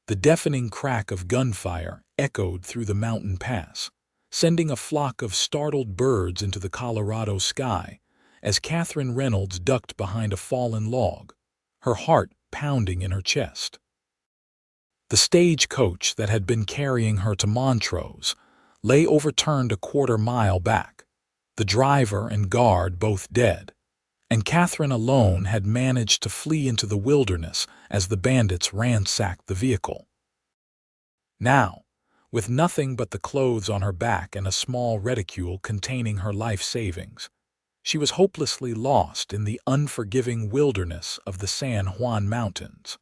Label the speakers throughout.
Speaker 1: The deafening crack of gunfire echoed through the mountain pass, sending a flock of startled birds into the Colorado sky as Katherine Reynolds ducked behind a fallen log, her heart pounding in her chest. The stagecoach that had been carrying her to Montrose lay overturned a quarter-mile back, the driver and guard both dead, and Katherine alone had managed to flee into the wilderness as the bandits ransacked the vehicle. Now, with nothing but the clothes on her back and a small reticule containing her life savings, she was hopelessly lost in the unforgiving wilderness of the San Juan Mountains.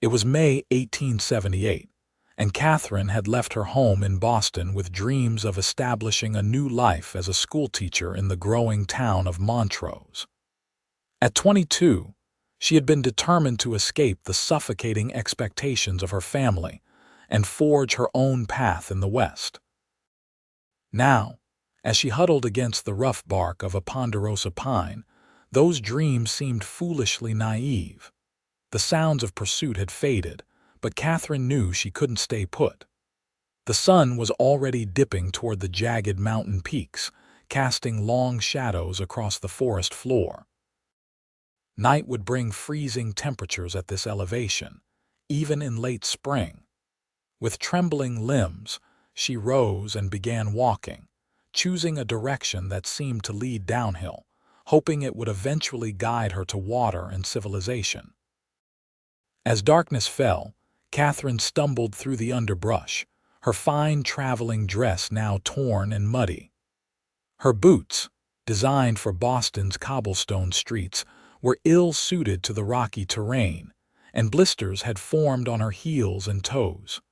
Speaker 1: It was May 1878, and Katherine had left her home in Boston with dreams of establishing a new life as a schoolteacher in the growing town of Montrose. At 22, she had been determined to escape the suffocating expectations of her family and forge her own path in the West. Now, as she huddled against the rough bark of a ponderosa pine, those dreams seemed foolishly naive. The sounds of pursuit had faded, but Katherine knew she couldn't stay put. The sun was already dipping toward the jagged mountain peaks, casting long shadows across the forest floor. Night would bring freezing temperatures at this elevation, even in late spring. With trembling limbs, she rose and began walking, choosing a direction that seemed to lead downhill, hoping it would eventually guide her to water and civilization. As darkness fell, Katherine stumbled through the underbrush, her fine traveling dress now torn and muddy. Her boots, designed for Boston's cobblestone streets, were ill-suited to the rocky terrain, and blisters had formed on her heels and toes.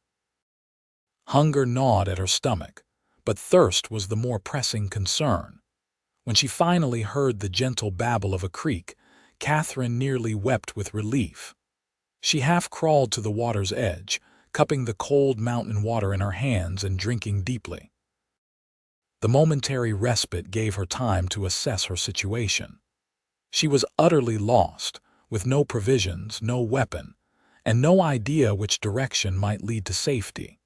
Speaker 1: Hunger gnawed at her stomach, but thirst was the more pressing concern. When she finally heard the gentle babble of a creek, Katherine nearly wept with relief. She half crawled to the water's edge, cupping the cold mountain water in her hands and drinking deeply. The momentary respite gave her time to assess her situation. She was utterly lost, with no provisions, no weapon, and no idea which direction might lead to safety.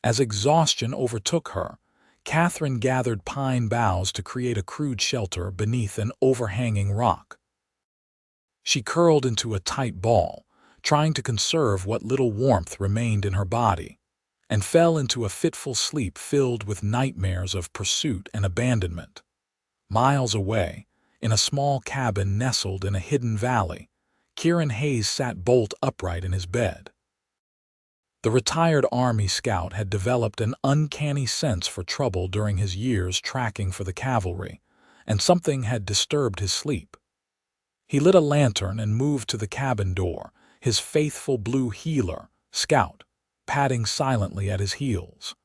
Speaker 1: As exhaustion overtook her, Katherine gathered pine boughs to create a crude shelter beneath an overhanging rock. She curled into a tight ball, trying to conserve what little warmth remained in her body, and fell into a fitful sleep filled with nightmares of pursuit and abandonment. Miles away, in a small cabin nestled in a hidden valley, Kieran Hayes sat bolt upright in his bed. The retired Army scout had developed an uncanny sense for trouble during his years tracking for the cavalry, and something had disturbed his sleep. He lit a lantern and moved to the cabin door, his faithful blue heeler, Scout, padding silently at his heels.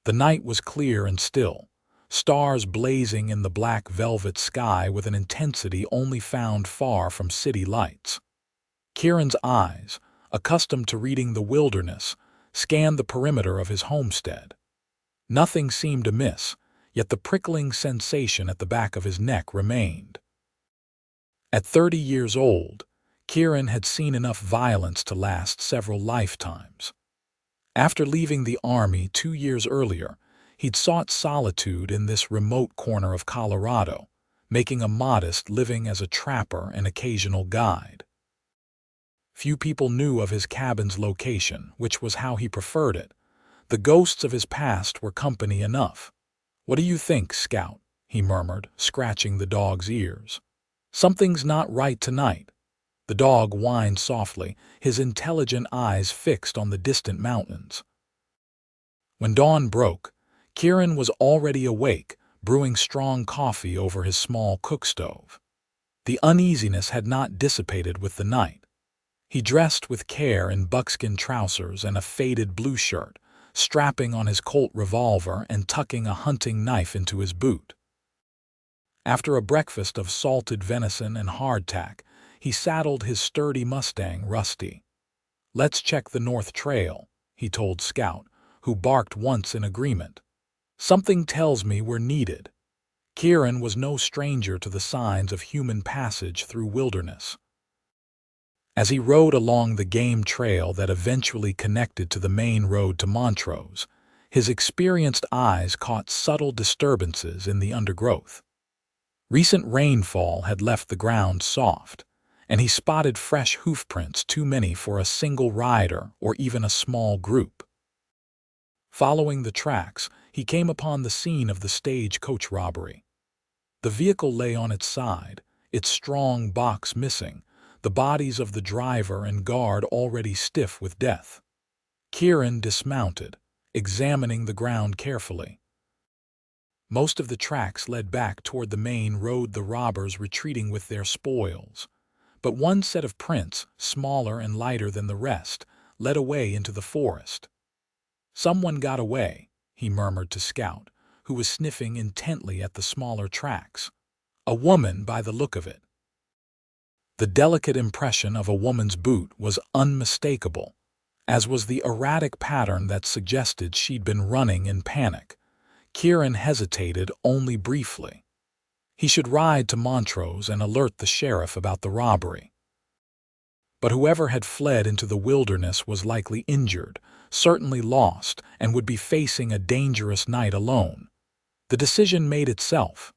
Speaker 1: The night was clear and still, stars blazing in the black velvet sky with an intensity only found far from city lights. Kieran's eyes, accustomed to reading the wilderness, scanned the perimeter of his homestead. Nothing seemed amiss, yet the prickling sensation at the back of his neck remained. At 30 years old, Kieran had seen enough violence to last several lifetimes. After leaving the Army 2 years earlier, he'd sought solitude in this remote corner of Colorado, making a modest living as a trapper and occasional guide. Few people knew of his cabin's location, which was how he preferred it. The ghosts of his past were company enough. "What do you think, Scout?" he murmured, scratching the dog's ears. "Something's not right tonight." The dog whined softly, his intelligent eyes fixed on the distant mountains. When dawn broke, Kieran was already awake, brewing strong coffee over his small cook-stove. The uneasiness had not dissipated with the night. He dressed with care in buckskin trousers and a faded blue shirt, strapping on his Colt revolver and tucking a hunting knife into his boot. After a breakfast of salted venison and hardtack, he saddled his sturdy Mustang, Rusty. "Let's check the North Trail," he told Scout, who barked once in agreement. "Something tells me we're needed." Kieran was no stranger to the signs of human passage through wilderness. As he rode along the game trail that eventually connected to the main road to Montrose, his experienced eyes caught subtle disturbances in the undergrowth. Recent rainfall had left the ground soft, and he spotted fresh hoofprints too many for a single rider or even a small group. Following the tracks, he came upon the scene of the stagecoach robbery. The vehicle lay on its side, its strong box missing, the bodies of the driver and guard already stiff with death. Kieran dismounted, examining the ground carefully. Most of the tracks led back toward the main road, the robbers retreating with their spoils. But one set of prints, smaller and lighter than the rest, led away into the forest. "Someone got away," he murmured to Scout, who was sniffing intently at the smaller tracks. "A woman by the look of it." The delicate impression of a woman's boot was unmistakable, as was the erratic pattern that suggested she'd been running in panic. Kieran hesitated only briefly. He should ride to Montrose and alert the sheriff about the robbery. But whoever had fled into the wilderness was likely injured, certainly lost, and would be facing a dangerous night alone. The decision made itself.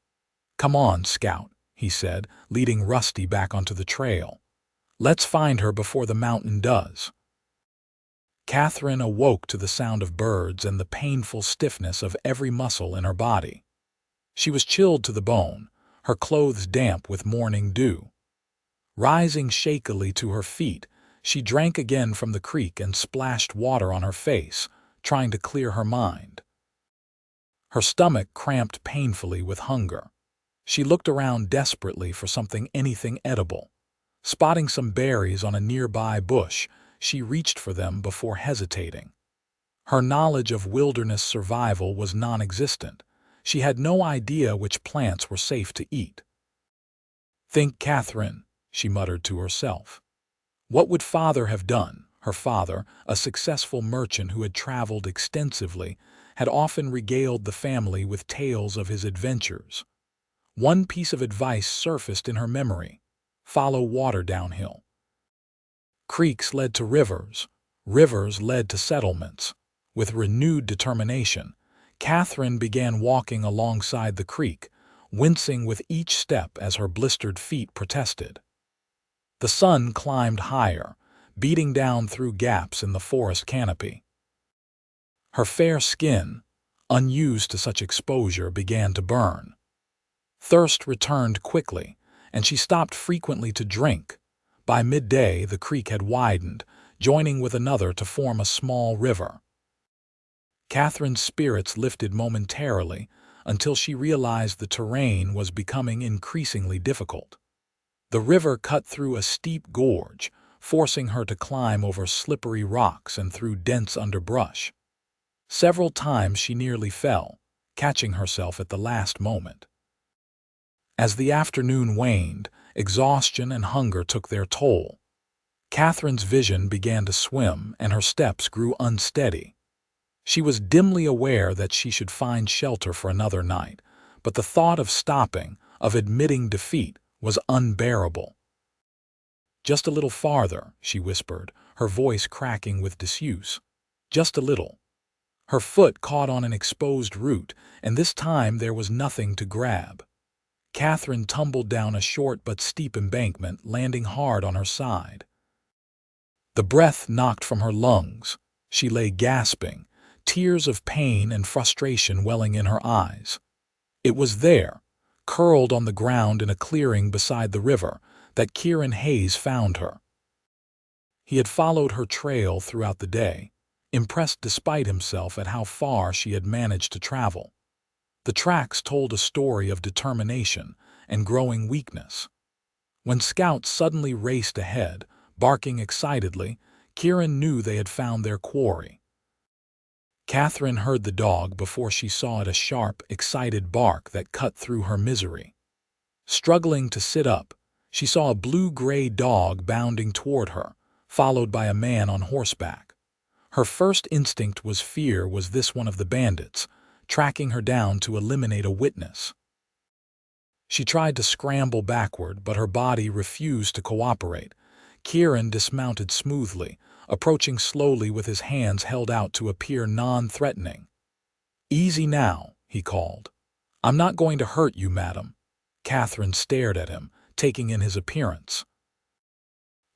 Speaker 1: "Come on, Scout," he said, leading Rusty back onto the trail. "Let's find her before the mountain does." Katherine awoke to the sound of birds and the painful stiffness of every muscle in her body. She was chilled to the bone, her clothes damp with morning dew. Rising shakily to her feet, she drank again from the creek and splashed water on her face, trying to clear her mind. Her stomach cramped painfully with hunger. She looked around desperately for anything edible. Spotting some berries on a nearby bush, she reached for them before hesitating. Her knowledge of wilderness survival was non-existent. She had no idea which plants were safe to eat. "Think, Katherine," she muttered to herself. What would Father have done? Her father, a successful merchant who had traveled extensively, had often regaled the family with tales of his adventures. One piece of advice surfaced in her memory: follow water downhill. Creeks led to rivers, rivers led to settlements. With renewed determination, Katherine began walking alongside the creek, wincing with each step as her blistered feet protested. The sun climbed higher, beating down through gaps in the forest canopy. Her fair skin, unused to such exposure, began to burn. Thirst returned quickly, and she stopped frequently to drink. By midday, the creek had widened, joining with another to form a small river. Katherine's spirits lifted momentarily until she realized the terrain was becoming increasingly difficult. The river cut through a steep gorge, forcing her to climb over slippery rocks and through dense underbrush. Several times she nearly fell, catching herself at the last moment. As the afternoon waned, exhaustion and hunger took their toll. Katherine's vision began to swim and her steps grew unsteady. She was dimly aware that she should find shelter for another night, but the thought of stopping, of admitting defeat, was unbearable. "Just a little farther," she whispered, her voice cracking with disuse. "Just a little." Her foot caught on an exposed root, and this time there was nothing to grab. Katherine tumbled down a short but steep embankment, landing hard on her side. The breath knocked from her lungs. She lay gasping, tears of pain and frustration welling in her eyes. It was there, curled on the ground in a clearing beside the river, that Kieran Hayes found her. He had followed her trail throughout the day, impressed despite himself at how far she had managed to travel. The tracks told a story of determination and growing weakness. When Scout suddenly raced ahead, barking excitedly, Kieran knew they had found their quarry. Katherine heard the dog before she saw it, a sharp, excited bark that cut through her misery. Struggling to sit up, she saw a blue-gray dog bounding toward her, followed by a man on horseback. Her first instinct was fear. Was this one of the bandits, tracking her down to eliminate a witness? She tried to scramble backward, but her body refused to cooperate. Kieran dismounted smoothly, approaching slowly with his hands held out to appear non-threatening. "Easy now," he called. "I'm not going to hurt you, madam." Katherine stared at him, taking in his appearance.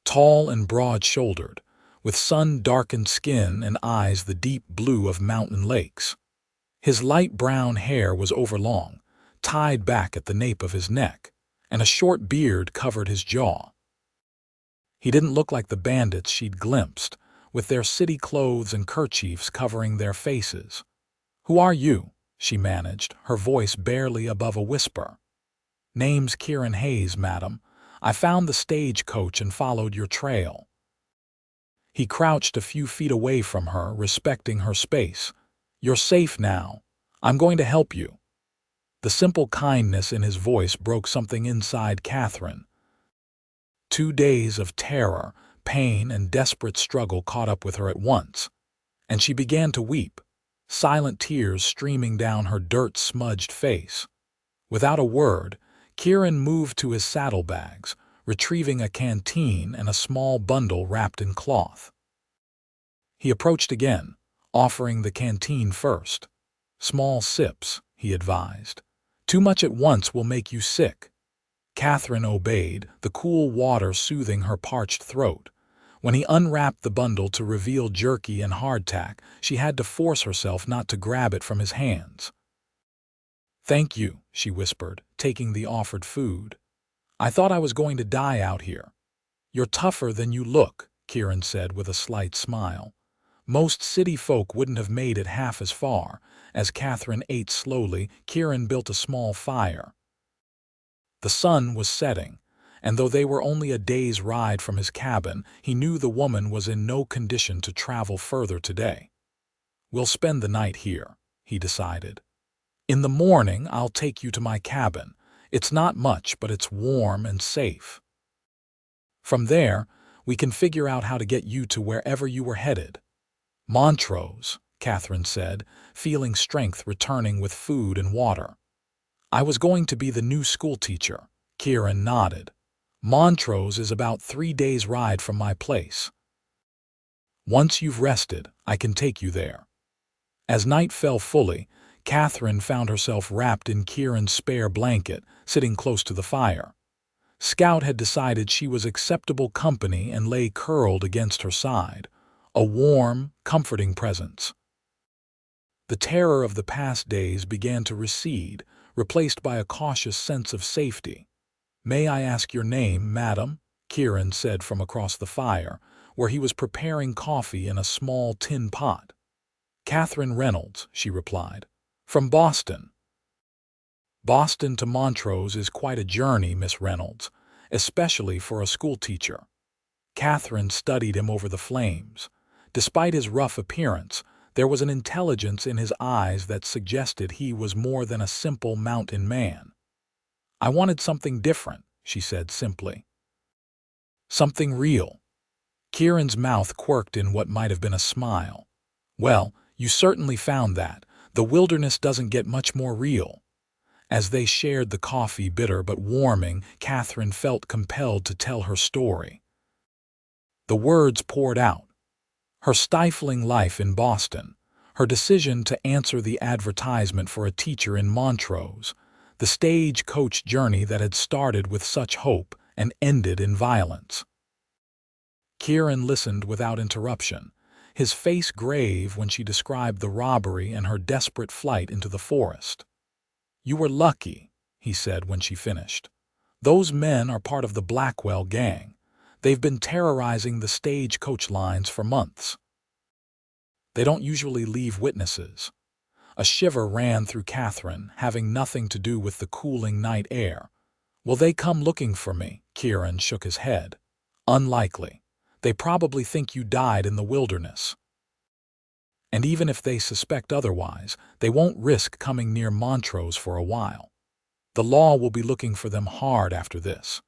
Speaker 1: Tall and broad-shouldered, with sun-darkened skin and eyes the deep blue of mountain lakes. His light brown hair was overlong, tied back at the nape of his neck, and a short beard covered his jaw. He didn't look like the bandits she'd glimpsed, with their city clothes and kerchiefs covering their faces. "Who are you?" she managed, her voice barely above a whisper. "Name's Kieran Hayes, madam. I found the stagecoach and followed your trail." He crouched a few feet away from her, respecting her space. "You're safe now. I'm going to help you." The simple kindness in his voice broke something inside Katherine. 2 days of terror, pain, and desperate struggle caught up with her at once, and she began to weep, silent tears streaming down her dirt-smudged face. Without a word, Kieran moved to his saddlebags, retrieving a canteen and a small bundle wrapped in cloth. He approached again, offering the canteen first. "Small sips," he advised. "Too much at once will make you sick." Katherine obeyed, the cool water soothing her parched throat. When he unwrapped the bundle to reveal jerky and hardtack, she had to force herself not to grab it from his hands. "Thank you," she whispered, taking the offered food. "I thought I was going to die out here." "You're tougher than you look," Kieran said with a slight smile. Most city folk wouldn't have made it half as far. As Katherine ate slowly, Kieran built a small fire. The sun was setting, and though they were only a day's ride from his cabin, he knew the woman was in no condition to travel further today. "We'll spend the night here," he decided. "In the morning, I'll take you to my cabin. It's not much, but it's warm and safe. From there, we can figure out how to get you to wherever you were headed." "Montrose," Katherine said, feeling strength returning with food and water. "I was going to be the new schoolteacher." Kieran nodded. "Montrose is about 3 days' ride from my place. Once you've rested, I can take you there." As night fell fully, Katherine found herself wrapped in Kieran's spare blanket, sitting close to the fire. Scout had decided she was acceptable company and lay curled against her side, a warm, comforting presence. The terror of the past days began to recede, replaced by a cautious sense of safety. "May I ask your name, madam?" Kieran said from across the fire, where he was preparing coffee in a small tin pot. "Katherine Reynolds," she replied. "From Boston." "Boston to Montrose is quite a journey, Miss Reynolds, especially for a schoolteacher." Katherine studied him over the flames. Despite his rough appearance, there was an intelligence in his eyes that suggested he was more than a simple mountain man. "I wanted something different," she said simply. "Something real." Kieran's mouth quirked in what might have been a smile. "Well, you certainly found that. The wilderness doesn't get much more real." As they shared the coffee, bitter but warming, Katherine felt compelled to tell her story. The words poured out. Her stifling life in Boston, her decision to answer the advertisement for a teacher in Montrose, the stagecoach journey that had started with such hope and ended in violence. Kieran listened without interruption, his face grave when she described the robbery and her desperate flight into the forest. "You were lucky," he said when she finished. "Those men are part of the Blackwell gang. They've been terrorizing the stagecoach lines for months. They don't usually leave witnesses." A shiver ran through Katherine, having nothing to do with the cooling night air. "Will they come looking for me?" Kieran shook his head. "Unlikely. They probably think you died in the wilderness. And even if they suspect otherwise, they won't risk coming near Montrose for a while. The law will be looking for them hard after this."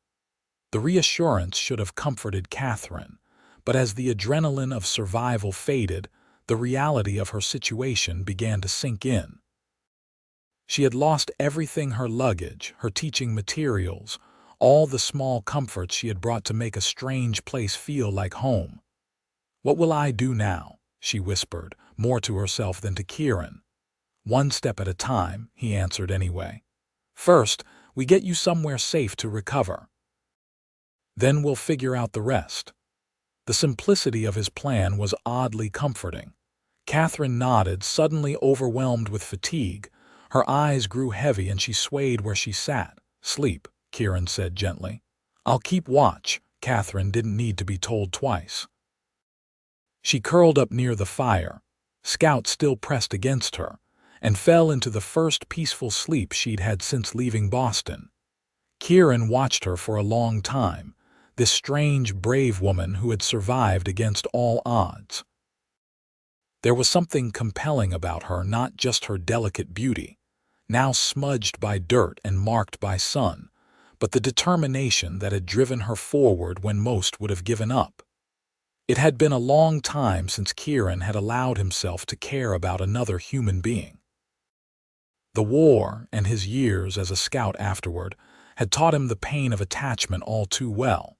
Speaker 1: The reassurance should have comforted Katherine, but as the adrenaline of survival faded, the reality of her situation began to sink in. She had lost everything: her luggage, her teaching materials, all the small comforts she had brought to make a strange place feel like home. "What will I do now?" she whispered, more to herself than to Kieran. "One step at a time," he answered anyway. "First, we get you somewhere safe to recover. Then we'll figure out the rest." The simplicity of his plan was oddly comforting. Katherine nodded, suddenly overwhelmed with fatigue. Her eyes grew heavy and she swayed where she sat. "Sleep," Kieran said gently. "I'll keep watch." Katherine didn't need to be told twice. She curled up near the fire, Scout still pressed against her, and fell into the first peaceful sleep she'd had since leaving Boston. Kieran watched her for a long time, this strange, brave woman who had survived against all odds. There was something compelling about her, not just her delicate beauty, now smudged by dirt and marked by sun, but the determination that had driven her forward when most would have given up. It had been a long time since Kieran had allowed himself to care about another human being. The war, and his years as a scout afterward, had taught him the pain of attachment all too well.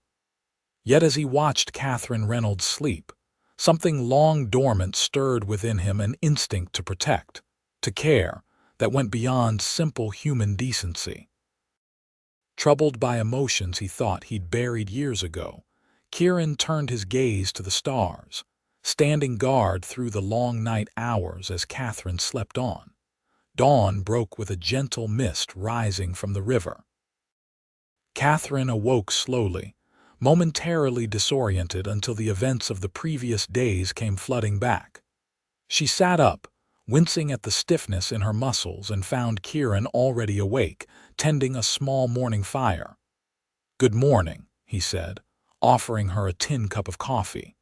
Speaker 1: Yet as he watched Katherine Reynolds sleep, something long dormant stirred within him, an instinct to protect, to care, that went beyond simple human decency. Troubled by emotions he thought he'd buried years ago, Kieran turned his gaze to the stars, standing guard through the long night hours as Katherine slept on. Dawn broke with a gentle mist rising from the river. Katherine awoke slowly, momentarily disoriented until the events of the previous days came flooding back. She sat up, wincing at the stiffness in her muscles, and found Kieran already awake, tending a small morning fire. "Good morning," he said, offering her a tin cup of coffee.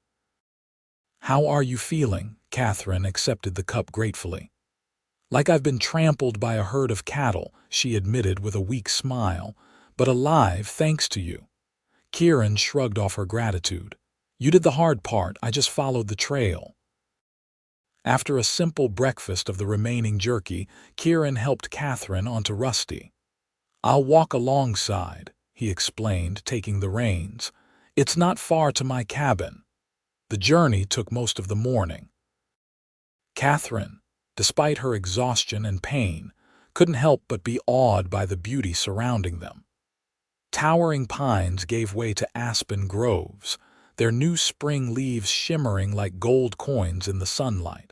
Speaker 1: "How are you feeling?" Katherine accepted the cup gratefully. "Like I've been trampled by a herd of cattle," she admitted with a weak smile, "but alive thanks to you." Kieran shrugged off her gratitude. "You did the hard part, I just followed the trail." After a simple breakfast of the remaining jerky, Kieran helped Katherine onto Rusty. "I'll walk alongside," he explained, taking the reins. "It's not far to my cabin." The journey took most of the morning. Katherine, despite her exhaustion and pain, couldn't help but be awed by the beauty surrounding them. Towering pines gave way to aspen groves, their new spring leaves shimmering like gold coins in the sunlight.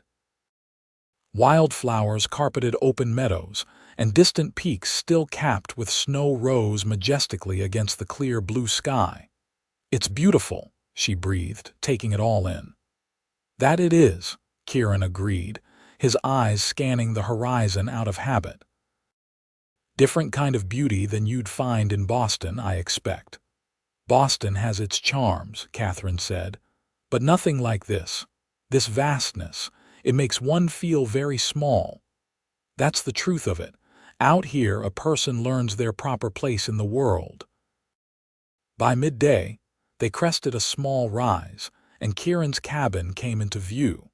Speaker 1: Wildflowers carpeted open meadows, and distant peaks still capped with snow rose majestically against the clear blue sky. "It's beautiful," she breathed, taking it all in. "That it is," Kieran agreed, his eyes scanning the horizon out of habit. "Different kind of beauty than you'd find in Boston, I expect." "Boston has its charms," Katherine said, "but nothing like this. This vastness, it makes one feel very small. That's the truth of it. Out here, a person learns their proper place in the world." By midday, they crested a small rise, and Kieran's cabin came into view.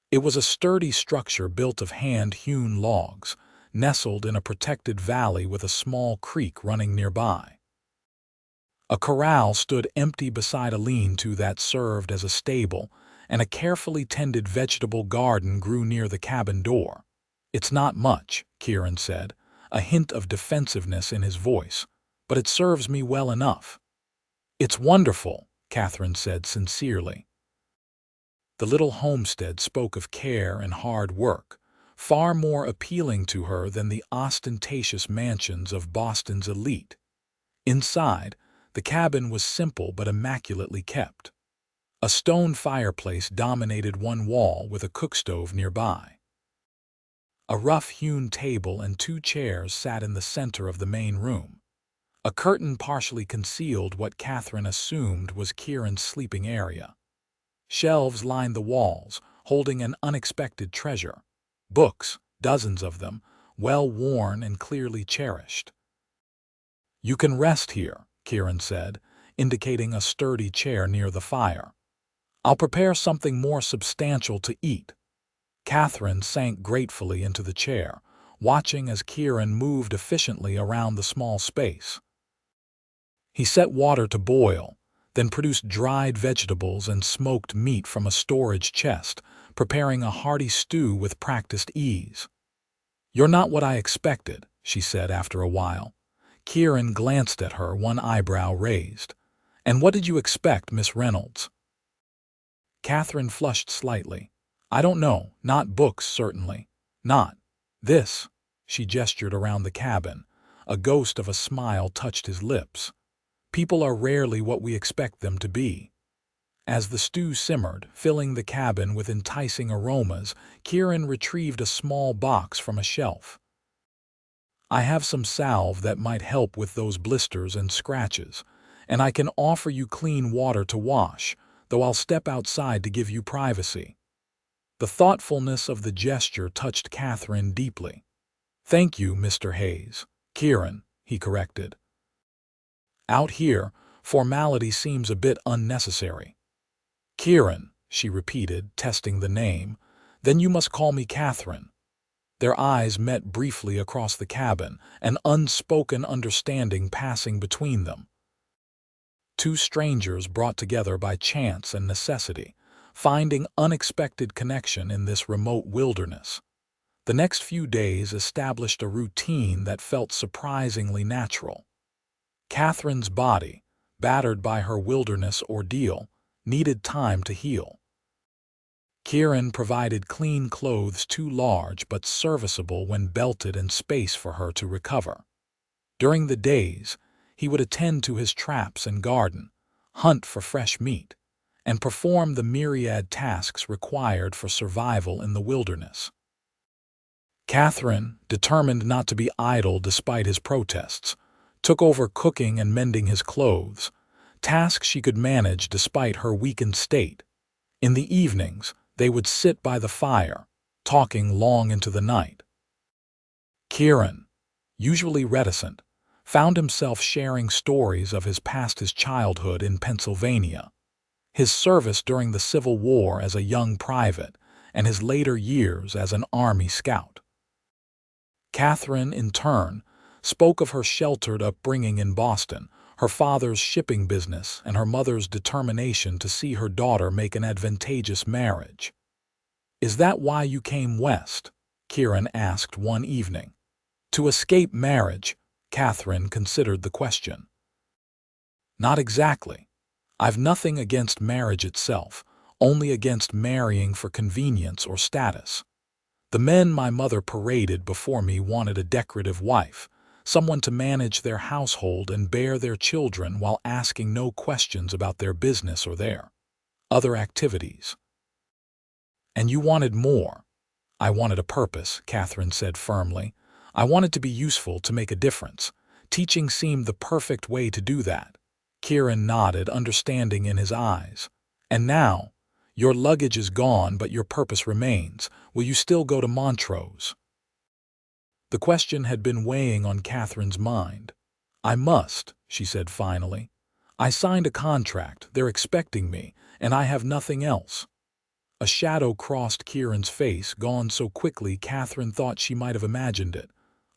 Speaker 1: It was a sturdy structure built of hand-hewn logs, nestled in a protected valley with a small creek running nearby. A corral stood empty beside a lean-to that served as a stable, and a carefully tended vegetable garden grew near the cabin door. "It's not much," Kieran said, a hint of defensiveness in his voice, "but it serves me well enough." "It's wonderful," Katherine said sincerely. The little homestead spoke of care and hard work, far more appealing to her than the ostentatious mansions of Boston's elite. Inside, the cabin was simple but immaculately kept. A stone fireplace dominated one wall with a cookstove nearby. A rough-hewn table and 2 chairs sat in the center of the main room. A curtain partially concealed what Katherine assumed was Kieran's sleeping area. Shelves lined the walls, holding an unexpected treasure. Books, dozens of them, well-worn and clearly cherished. "You can rest here," Kieran said, indicating a sturdy chair near the fire. "I'll prepare something more substantial to eat." Katherine sank gratefully into the chair, watching as Kieran moved efficiently around the small space. He set water to boil, then produced dried vegetables and smoked meat from a storage chest, preparing a hearty stew with practiced ease. "You're not what I expected," she said after a while. Kieran glanced at her, one eyebrow raised. "And what did you expect, Miss Reynolds?" Katherine flushed slightly. "I don't know. Not books, certainly. Not this." She gestured around the cabin. A ghost of a smile touched his lips. "People are rarely what we expect them to be." As the stew simmered, filling the cabin with enticing aromas, Kieran retrieved a small box from a shelf. "I have some salve that might help with those blisters and scratches, and I can offer you clean water to wash, though I'll step outside to give you privacy." The thoughtfulness of the gesture touched Katherine deeply. "Thank you, Mr. Hayes. Kieran," he corrected. "Out here, formality seems a bit unnecessary." "Kieran," she repeated, testing the name. "Then you must call me Katherine." Their eyes met briefly across the cabin, an unspoken understanding passing between them. Two strangers brought together by chance and necessity, finding unexpected connection in this remote wilderness. The next few days established a routine that felt surprisingly natural. Katherine's body, battered by her wilderness ordeal, needed time to heal. Kieran provided clean clothes too large but serviceable when belted and space for her to recover. During the days, he would attend to his traps and garden, hunt for fresh meat, and perform the myriad tasks required for survival in the wilderness. Katherine, determined not to be idle despite his protests, took over cooking and mending his clothes, tasks she could manage despite her weakened state. In the evenings, they would sit by the fire, talking long into the night. Kieran, usually reticent, found himself sharing stories of his childhood in Pennsylvania, his service during the Civil War as a young private, and his later years as an Army scout. Katherine, in turn, spoke of her sheltered upbringing in Boston, her father's shipping business, and her mother's determination to see her daughter make an advantageous marriage. "Is that why you came west?" Kieran asked one evening. "To escape marriage," Katherine considered the question. "Not exactly. I've nothing against marriage itself, only against marrying for convenience or status. The men my mother paraded before me wanted a decorative wife, someone to manage their household and bear their children while asking no questions about their business or their other activities. And you wanted more." "I wanted a purpose," Katherine said firmly. "I wanted to be useful, to make a difference. Teaching seemed the perfect way to do that." Kieran nodded, understanding in his eyes. "And now, your luggage is gone, but your purpose remains. Will you still go to Montrose?" The question had been weighing on Katherine's mind. "I must," she said finally. "I signed a contract, they're expecting me, and I have nothing else." A shadow crossed Kieran's face, gone so quickly Katherine thought she might have imagined it.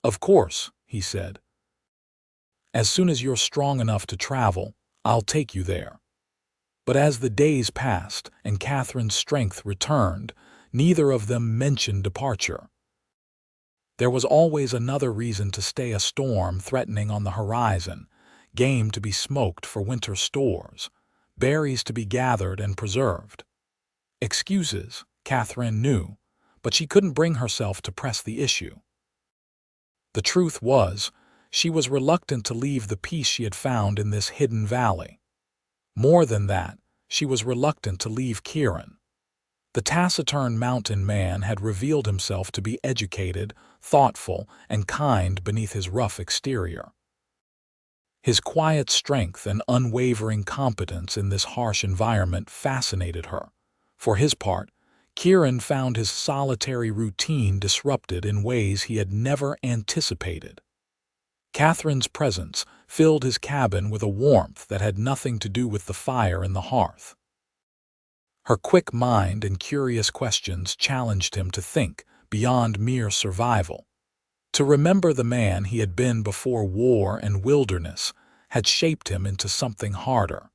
Speaker 1: "Of course," he said. "As soon as you're strong enough to travel, I'll take you there." But as the days passed and Katherine's strength returned, neither of them mentioned departure. There was always another reason to stay, a storm threatening on the horizon, game to be smoked for winter stores, berries to be gathered and preserved. Excuses, Katherine knew, but she couldn't bring herself to press the issue. The truth was, she was reluctant to leave the peace she had found in this hidden valley. More than that, she was reluctant to leave Kieran. The taciturn mountain man had revealed himself to be educated, thoughtful, and kind beneath his rough exterior. His quiet strength and unwavering competence in this harsh environment fascinated her. For his part, Kieran found his solitary routine disrupted in ways he had never anticipated. Katherine's presence filled his cabin with a warmth that had nothing to do with the fire in the hearth. Her quick mind and curious questions challenged him to think beyond mere survival, to remember the man he had been before war and wilderness, had shaped him into something harder.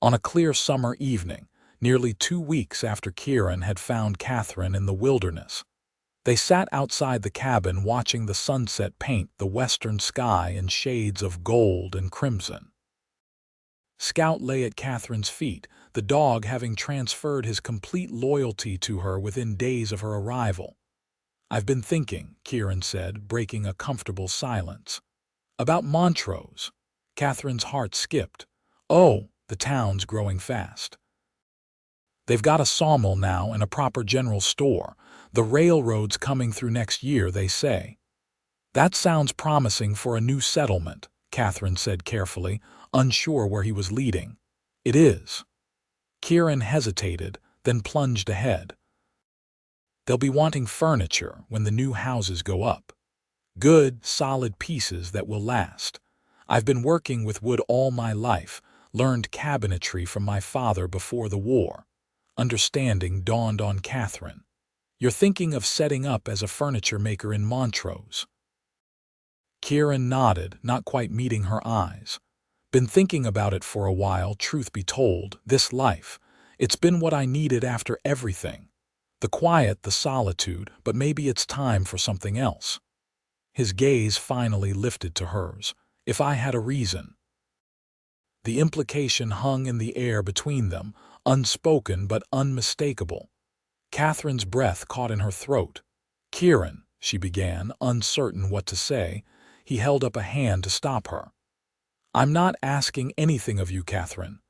Speaker 1: On a clear summer evening, nearly 2 weeks after Kieran had found Katherine in the wilderness, they sat outside the cabin watching the sunset paint the western sky in shades of gold and crimson. Scout lay at Katherine's feet, the dog having transferred his complete loyalty to her within days of her arrival. "I've been thinking," Kieran said, breaking a comfortable silence. "About Montrose." Katherine's heart skipped. "Oh, the town's growing fast. They've got a sawmill now and a proper general store. The railroad's coming through next year, they say." "That sounds promising for a new settlement," Katherine said carefully, unsure where he was leading. "It is." Kieran hesitated, then plunged ahead. "They'll be wanting furniture when the new houses go up. Good, solid pieces that will last. I've been working with wood all my life, learned cabinetry from my father before the war." Understanding dawned on Katherine. "You're thinking of setting up as a furniture maker in Montrose?" Kieran nodded, not quite meeting her eyes. "Been thinking about it for a while, truth be told, this life. It's been what I needed after everything. The quiet, the solitude, but maybe it's time for something else." His gaze finally lifted to hers. "If I had a reason." The implication hung in the air between them, unspoken but unmistakable. Katherine's breath caught in her throat. "Kieran," she began, uncertain what to say. He held up a hand to stop her. "I'm not asking anything of you, Katherine.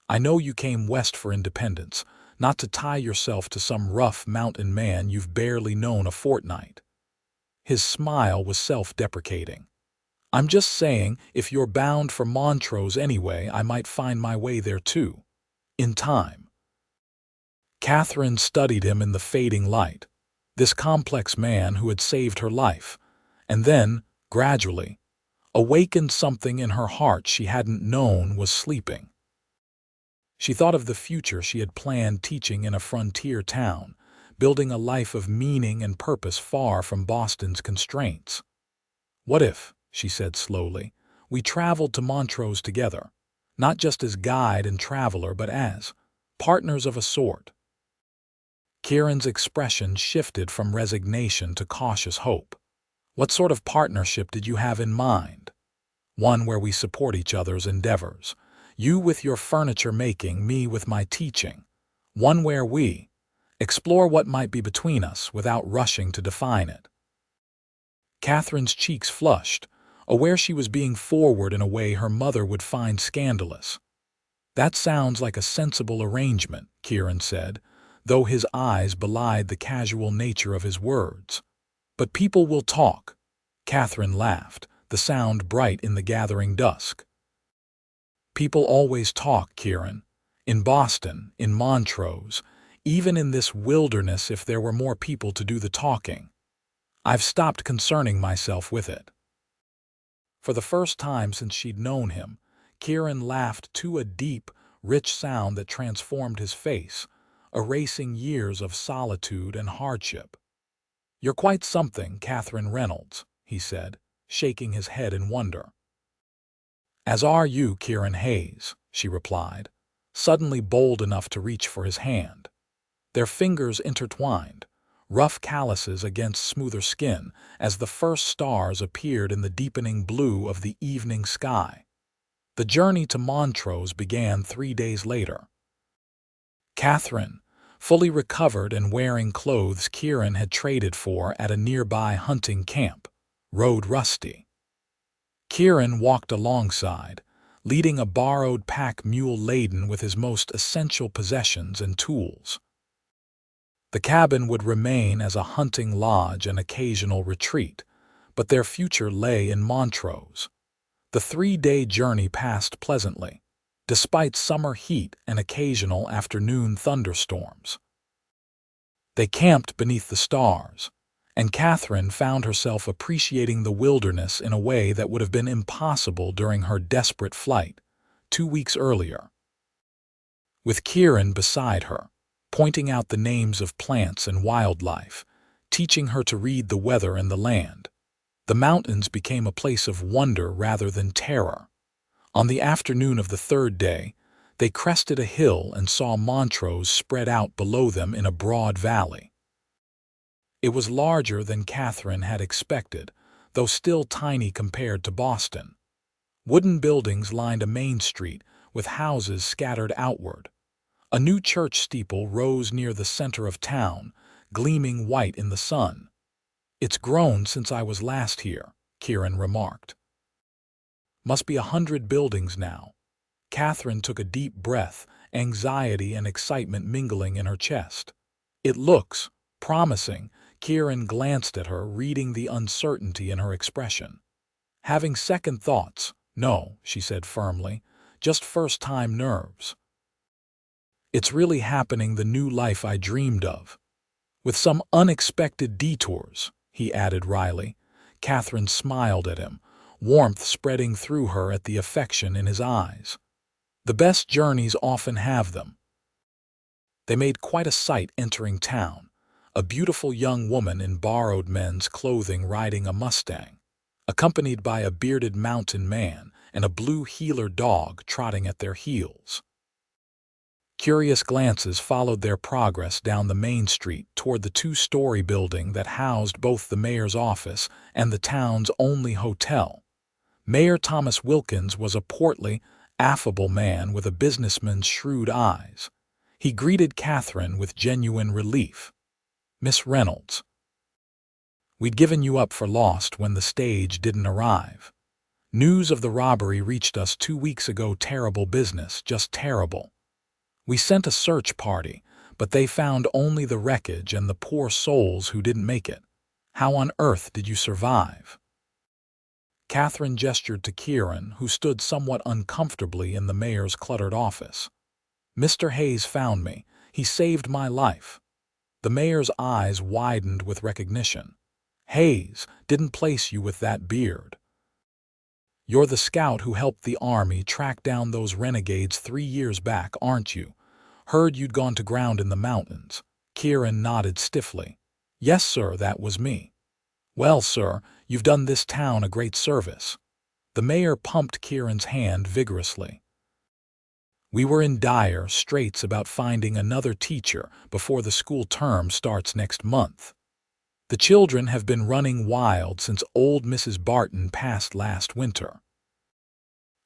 Speaker 1: I know you came west for independence, not to tie yourself to some rough mountain man you've barely known a fortnight." His smile was self-deprecating. "I'm just saying, if you're bound for Montrose anyway, I might find my way there too. In time." Katherine studied him in the fading light, this complex man who had saved her life, and then, gradually, awakened something in her heart she hadn't known was sleeping. She thought of the future she had planned, teaching in a frontier town, building a life of meaning and purpose far from Boston's constraints. "What if," she said slowly, "we traveled to Montrose together, not just as guide and traveler, but as partners of a sort?" Kieran's expression shifted from resignation to cautious hope. "What sort of partnership did you have in mind?" "One where we support each other's endeavors. You with your furniture making, me with my teaching. One where we explore what might be between us without rushing to define it." Katherine's cheeks flushed, aware she was being forward in a way her mother would find scandalous. "That sounds like a sensible arrangement," Kieran said, though his eyes belied the casual nature of his words. "But people will talk." Katherine laughed, the sound bright in the gathering dusk. "People always talk, Kieran. In Boston, in Montrose, even in this wilderness if there were more people to do the talking. I've stopped concerning myself with it." For the first time since she'd known him, Kieran laughed to a deep, rich sound that transformed his face, erasing years of solitude and hardship. "You're quite something, Katherine Reynolds," he said, shaking his head in wonder. "As are you, Kieran Hayes," she replied, suddenly bold enough to reach for his hand. Their fingers intertwined, rough calluses against smoother skin, as the first stars appeared in the deepening blue of the evening sky. The journey to Montrose began 3 days later. Katherine, fully recovered and wearing clothes Kieran had traded for at a nearby hunting camp, rode rusty. Kieran walked alongside, leading a borrowed pack mule laden with his most essential possessions and tools. The cabin would remain as a hunting lodge and occasional retreat, but their future lay in Montrose. The 3-day journey passed pleasantly, despite summer heat and occasional afternoon thunderstorms. They camped beneath the stars, and Katherine found herself appreciating the wilderness in a way that would have been impossible during her desperate flight 2 weeks earlier. With Kieran beside her, pointing out the names of plants and wildlife, teaching her to read the weather and the land, The mountains became a place of wonder rather than terror. On the afternoon of the third day, they crested a hill and saw Montrose spread out below them in a broad valley. It was larger than Katherine had expected, though still tiny compared to Boston. Wooden buildings lined a main street, with houses scattered outward. A new church steeple rose near the center of town, gleaming white in the sun. "It's grown since I was last here," Kieran remarked. "Must be 100 buildings now." Katherine took a deep breath, anxiety and excitement mingling in her chest. "It looks promising." Kieran glanced at her, reading the uncertainty in her expression. Having second thoughts, "No," she said firmly, "just first-time nerves. It's really happening, the new life I dreamed of. With some unexpected detours," he added wryly. Katherine smiled at him, warmth spreading through her at the affection in his eyes. "The best journeys often have them." They made quite a sight entering town, a beautiful young woman in borrowed men's clothing riding a Mustang, accompanied by a bearded mountain man and a blue heeler dog trotting at their heels. Curious glances followed their progress down the main street toward the two-story building that housed both the mayor's office and the town's only hotel. Mayor Thomas Wilkins was a portly, affable man with a businessman's shrewd eyes. He greeted Katherine with genuine relief. "Miss Reynolds, we'd given you up for lost when the stage didn't arrive. News of the robbery reached us 2 weeks ago. Terrible business, just terrible. We sent a search party, but they found only the wreckage and the poor souls who didn't make it. How on earth did you survive?" Katherine gestured to Kieran, who stood somewhat uncomfortably in the mayor's cluttered office. "Mr. Hayes found me. He saved my life." The mayor's eyes widened with recognition. "Hayes didn't place you with that beard. You're the scout who helped the army track down those renegades 3 years back, aren't you? Heard you'd gone to ground in the mountains." Kieran nodded stiffly. "Yes, sir, that was me." "Well, sir, you've done this town a great service." The mayor pumped Kieran's hand vigorously. "We were in dire straits about finding another teacher before the school term starts next month. The children have been running wild since old Mrs. Barton passed last winter."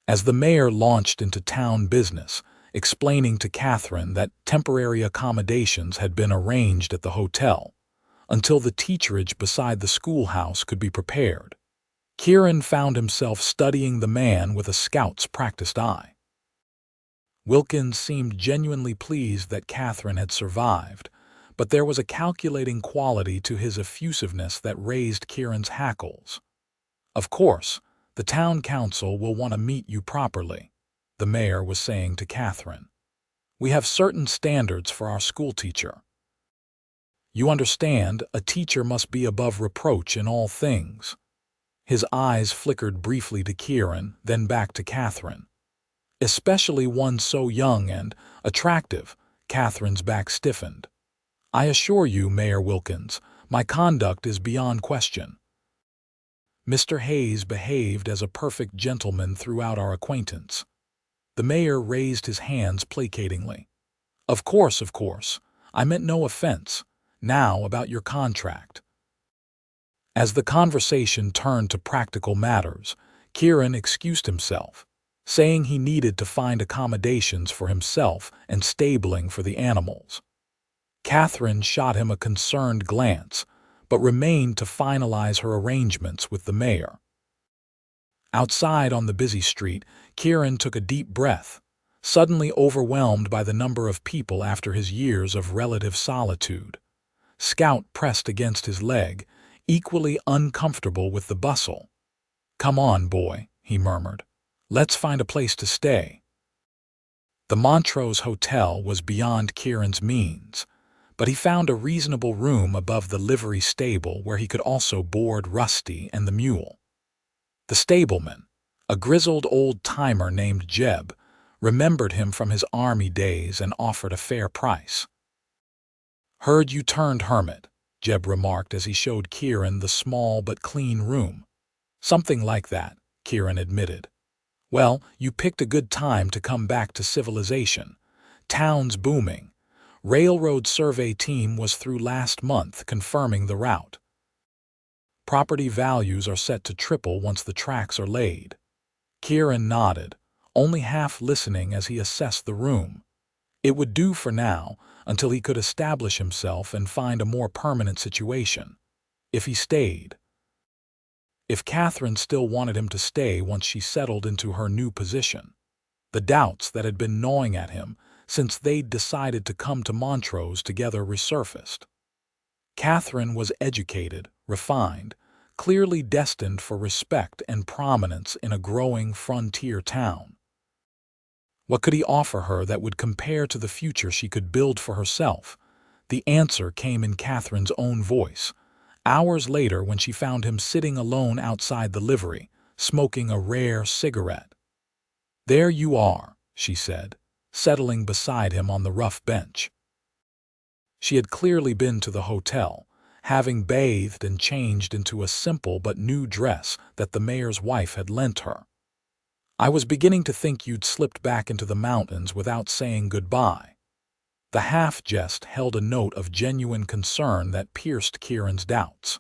Speaker 1: As the mayor launched into town business, explaining to Katherine that temporary accommodations had been arranged at the hotel until the teacherage beside the schoolhouse could be prepared, Kieran found himself studying the man with a scout's practiced eye. Wilkins seemed genuinely pleased that Katherine had survived, but there was a calculating quality to his effusiveness that raised Kieran's hackles. "Of course, the town council will want to meet you properly," the mayor was saying to Katherine. "We have certain standards for our schoolteacher. You understand, a teacher must be above reproach in all things." His eyes flickered briefly to Kieran, then back to Katherine. "Especially one so young and attractive." Katherine's back stiffened. "I assure you, Mayor Wilkins, my conduct is beyond question. Mr. Hayes behaved as a perfect gentleman throughout our acquaintance." The mayor raised his hands placatingly. Of course, I meant no offense. Now about your contract." As the conversation turned to practical matters, Kieran excused himself, saying he needed to find accommodations for himself and stabling for the animals. Katherine shot him a concerned glance, but remained to finalize her arrangements with the mayor. Outside on the busy street, Kieran took a deep breath, suddenly overwhelmed by the number of people after his years of relative solitude. Scout pressed against his leg, equally uncomfortable with the bustle. "Come on, boy," he murmured. "Let's find a place to stay." The Montrose Hotel was beyond Kieran's means, but he found a reasonable room above the livery stable where he could also board Rusty and the mule. The stableman, a grizzled old-timer named Jeb, remembered him from his army days and offered a fair price. "Heard you turned hermit," Jeb remarked as he showed Kieran the small but clean room. Something like that, Kieran admitted. Well, you picked a good time to come back to civilization. Town's booming. Railroad survey team was through last month confirming the route. Property values are set to triple once the tracks are laid. Kieran nodded, only half listening as he assessed the room. It would do for now, until he could establish himself and find a more permanent situation. If he stayed. If Katherine still wanted him to stay once she settled into her new position. The doubts that had been gnawing at him since they'd decided to come to Montrose together resurfaced. Katherine was educated, refined, clearly destined for respect and prominence in a growing frontier town. What could he offer her that would compare to the future she could build for herself? The answer came in Katherine's own voice, hours later when she found him sitting alone outside the livery, smoking a rare cigarette. "There you are," she said, settling beside him on the rough bench. She had clearly been to the hotel, having bathed and changed into a simple but new dress that the mayor's wife had lent her. "I was beginning to think you'd slipped back into the mountains without saying goodbye." The half-jest held a note of genuine concern that pierced Kieran's doubts.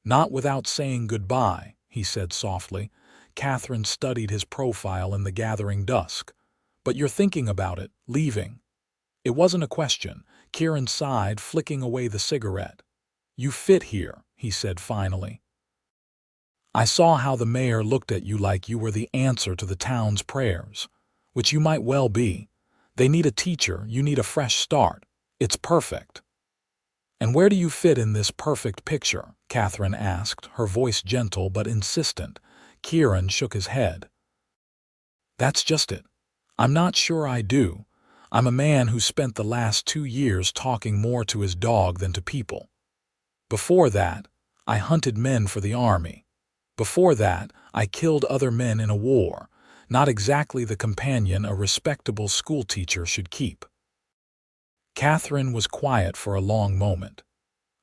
Speaker 1: "Not without saying goodbye," he said softly. Katherine studied his profile in the gathering dusk. "But you're thinking about it, leaving." It wasn't a question. Kieran sighed, flicking away the cigarette. "You fit here," he said finally. "I saw how the mayor looked at you like you were the answer to the town's prayers. Which you might well be. They need a teacher, you need a fresh start. It's perfect." "And where do you fit in this perfect picture?" Katherine asked, her voice gentle but insistent. Kieran shook his head. "That's just it. I'm not sure I do. I'm a man who spent the last 2 years talking more to his dog than to people. Before that, I hunted men for the army. Before that, I killed other men in a war, not exactly the companion a respectable schoolteacher should keep." Katherine was quiet for a long moment.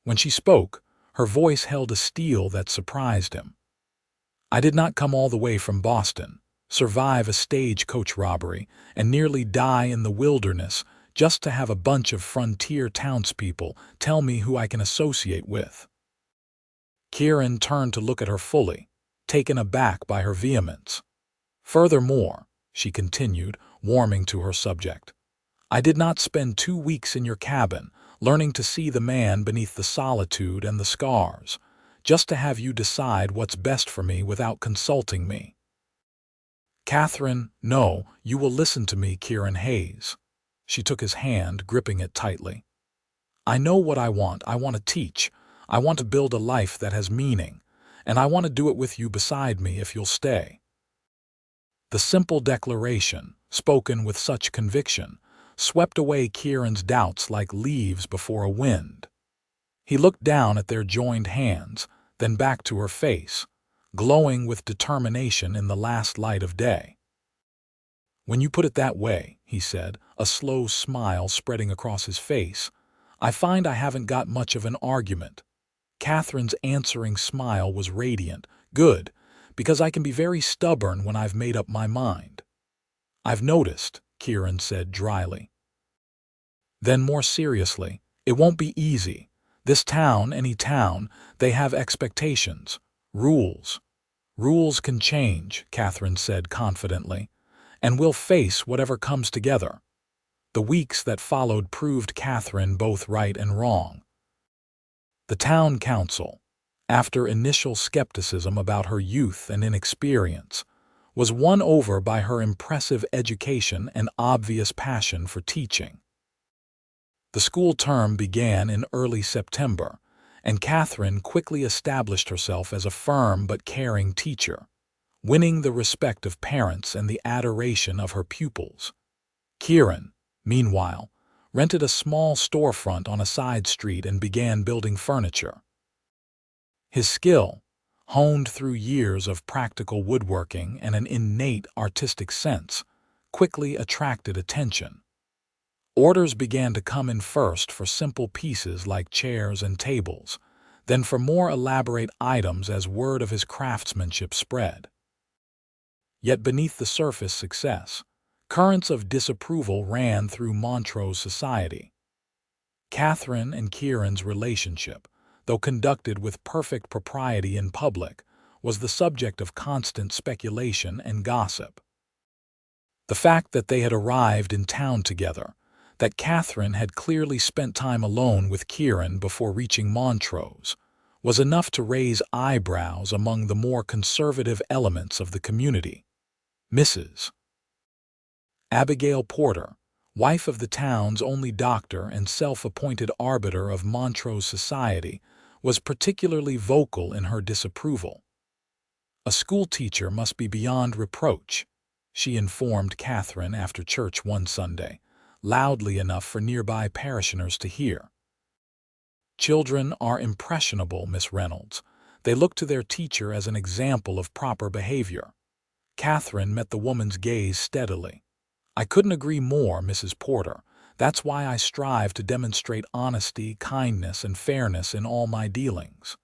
Speaker 1: When she spoke, her voice held a steel that surprised him. "I did not come all the way from Boston, survive a stagecoach robbery, and nearly die in the wilderness just to have a bunch of frontier townspeople tell me who I can associate with." Kieran turned to look at her fully, taken aback by her vehemence. "Furthermore," she continued, warming to her subject, "I did not spend 2 weeks in your cabin, learning to see the man beneath the solitude and the scars, just to have you decide what's best for me without consulting me." "Katherine, no, you will listen to me, Kieran Hayes." She took his hand, gripping it tightly. "I know what I want. I want to teach. I want to build a life that has meaning, and I want to do it with you beside me if you'll stay." The simple declaration, spoken with such conviction, swept away Kieran's doubts like leaves before a wind. He looked down at their joined hands, then back to her face, glowing with determination in the last light of day. "When you put it that way," he said, a slow smile spreading across his face, "I find I haven't got much of an argument." Katherine's answering smile was radiant. "Good, because I can be very stubborn when I've made up my mind." "I've noticed," Kieran said dryly. Then more seriously, "It won't be easy. This town, any town, they have expectations, rules." "Rules can change," Katherine said confidently, "and we'll face whatever comes together." The weeks that followed proved Katherine both right and wrong. The town council, after initial skepticism about her youth and inexperience, was won over by her impressive education and obvious passion for teaching. The school term began in early September, and Katherine quickly established herself as a firm but caring teacher, winning the respect of parents and the adoration of her pupils. Kieran, meanwhile, rented a small storefront on a side street and began building furniture. His skill, honed through years of practical woodworking and an innate artistic sense, quickly attracted attention. Orders began to come in first for simple pieces like chairs and tables, then for more elaborate items as word of his craftsmanship spread. Yet beneath the surface success, currents of disapproval ran through Montrose society. Katherine and Kieran's relationship, though conducted with perfect propriety in public, was the subject of constant speculation and gossip. The fact that they had arrived in town together, that Katherine had clearly spent time alone with Kieran before reaching Montrose, was enough to raise eyebrows among the more conservative elements of the community. Mrs. Abigail Porter, wife of the town's only doctor and self-appointed arbiter of Montrose society, was particularly vocal in her disapproval. "A schoolteacher must be beyond reproach," she informed Katherine after church one Sunday, loudly enough for nearby parishioners to hear. "Children are impressionable, Miss Reynolds. They look to their teacher as an example of proper behavior." Katherine met the woman's gaze steadily. "I couldn't agree more, Mrs. Porter. That's why I strive to demonstrate honesty, kindness, and fairness in all my dealings."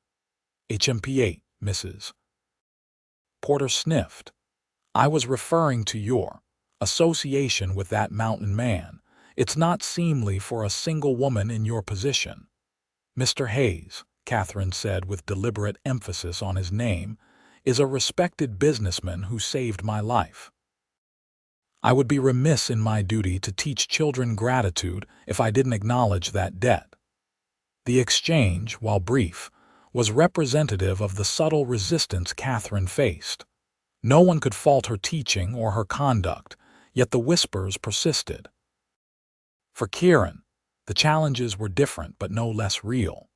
Speaker 1: HMP8, Mrs. Porter sniffed. "I was referring to your association with that mountain man. It's not seemly for a single woman in your position." "Mr. Hayes," Katherine said with deliberate emphasis on his name, "is a respected businessman who saved my life. I would be remiss in my duty to teach children gratitude if I didn't acknowledge that debt." The exchange, while brief, was representative of the subtle resistance Katherine faced. No one could fault her teaching or her conduct, yet the whispers persisted. For Kieran, the challenges were different but no less real.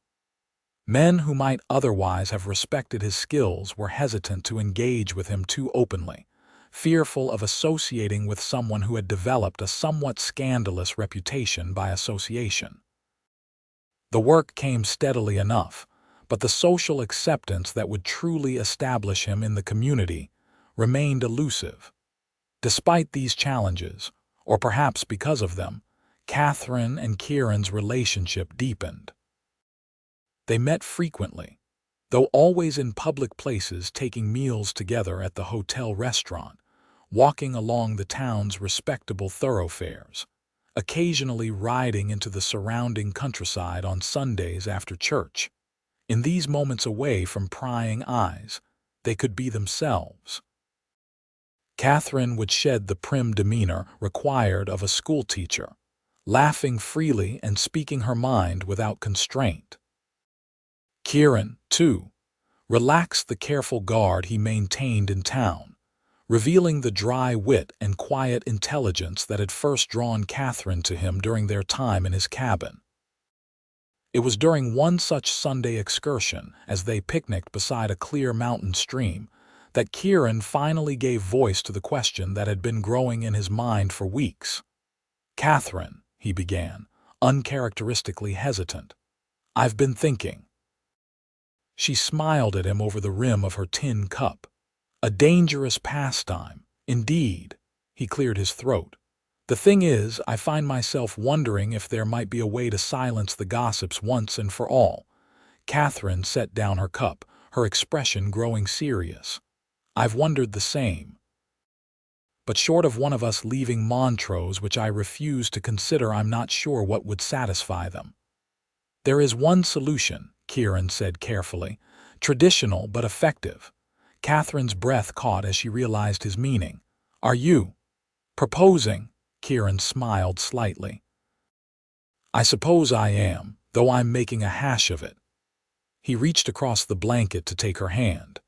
Speaker 1: Men who might otherwise have respected his skills were hesitant to engage with him too openly, fearful of associating with someone who had developed a somewhat scandalous reputation by association. The work came steadily enough, but the social acceptance that would truly establish him in the community remained elusive. Despite these challenges, or perhaps because of them, Katherine and Kieran's relationship deepened. They met frequently, though always in public places, taking meals together at the hotel restaurant, walking along the town's respectable thoroughfares, occasionally riding into the surrounding countryside on Sundays after church. In these moments away from prying eyes, they could be themselves. Katherine would shed the prim demeanor required of a schoolteacher, laughing freely and speaking her mind without constraint. Kieran, too, relaxed the careful guard he maintained in town, revealing the dry wit and quiet intelligence that had first drawn Katherine to him during their time in his cabin. It was during one such Sunday excursion, as they picnicked beside a clear mountain stream, that Kieran finally gave voice to the question that had been growing in his mind for weeks. "Katherine," he began, uncharacteristically hesitant, "I've been thinking." She smiled at him over the rim of her tin cup. "A dangerous pastime, indeed." He cleared his throat. "The thing is, I find myself wondering if there might be a way to silence the gossips once and for all." Katherine set down her cup, her expression growing serious. "I've wondered the same. But short of one of us leaving Montrose, which I refuse to consider, I'm not sure what would satisfy them." "There is one solution," Kieran said carefully, "traditional but effective." Katherine's breath caught as she realized his meaning. "Are you proposing?" Kieran smiled slightly. "I suppose I am, though I'm making a hash of it." He reached across the blanket to take her hand.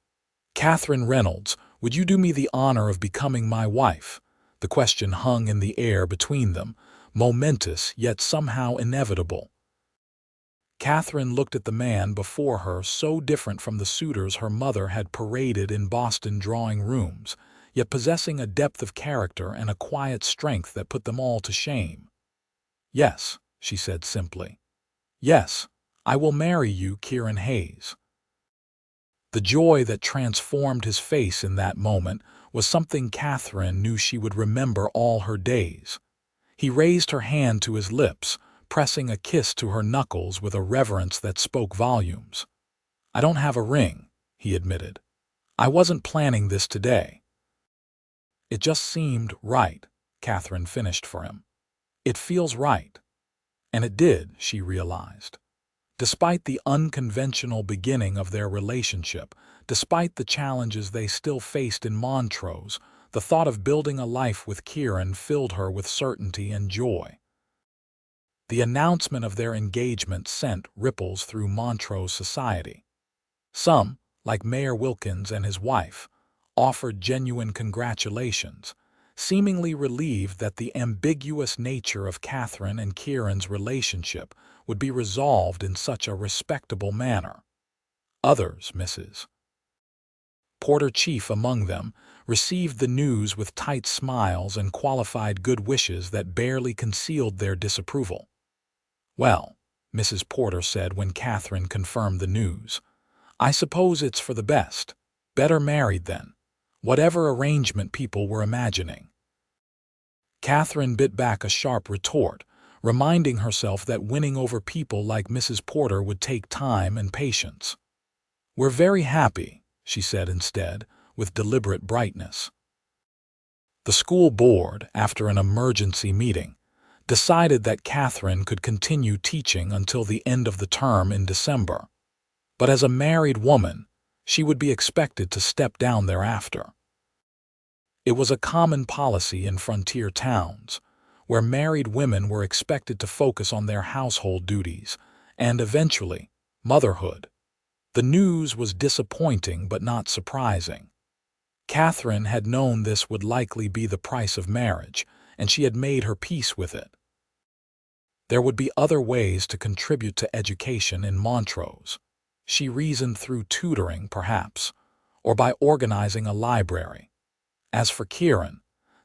Speaker 1: "Katherine Reynolds, would you do me the honor of becoming my wife?" The question hung in the air between them, momentous yet somehow inevitable. Katherine looked at the man before her, so different from the suitors her mother had paraded in Boston drawing rooms, yet possessing a depth of character and a quiet strength that put them all to shame. "Yes," she said simply. "Yes, I will marry you, Kieran Hayes." The joy that transformed his face in that moment was something Katherine knew she would remember all her days. He raised her hand to his lips, pressing a kiss to her knuckles with a reverence that spoke volumes. "I don't have a ring," he admitted. "I wasn't planning this today." "It just seemed right," Katherine finished for him. "It feels right." And it did, she realized. Despite the unconventional beginning of their relationship, despite the challenges they still faced in Montrose, the thought of building a life with Kieran filled her with certainty and joy. The announcement of their engagement sent ripples through Montrose society. Some, like Mayor Wilkins and his wife, offered genuine congratulations, seemingly relieved that the ambiguous nature of Katherine and Kieran's relationship would be resolved in such a respectable manner. Others, Mrs. Porter chief among them, received the news with tight smiles and qualified good wishes that barely concealed their disapproval. "Well," Mrs. Porter said when Katherine confirmed the news, "I suppose it's for the best. Better married then. Whatever arrangement people were imagining." Katherine bit back a sharp retort, reminding herself that winning over people like Mrs. Porter would take time and patience. "We're very happy," she said instead, with deliberate brightness. The school board, after an emergency meeting, decided that Katherine could continue teaching until the end of the term in December. But as a married woman, she would be expected to step down thereafter. It was a common policy in frontier towns, where married women were expected to focus on their household duties and, eventually, motherhood. The news was disappointing but not surprising. Katherine had known this would likely be the price of marriage, and she had made her peace with it. There would be other ways to contribute to education in Montrose. She reasoned through tutoring, perhaps, or by organizing a library. As for Kieran,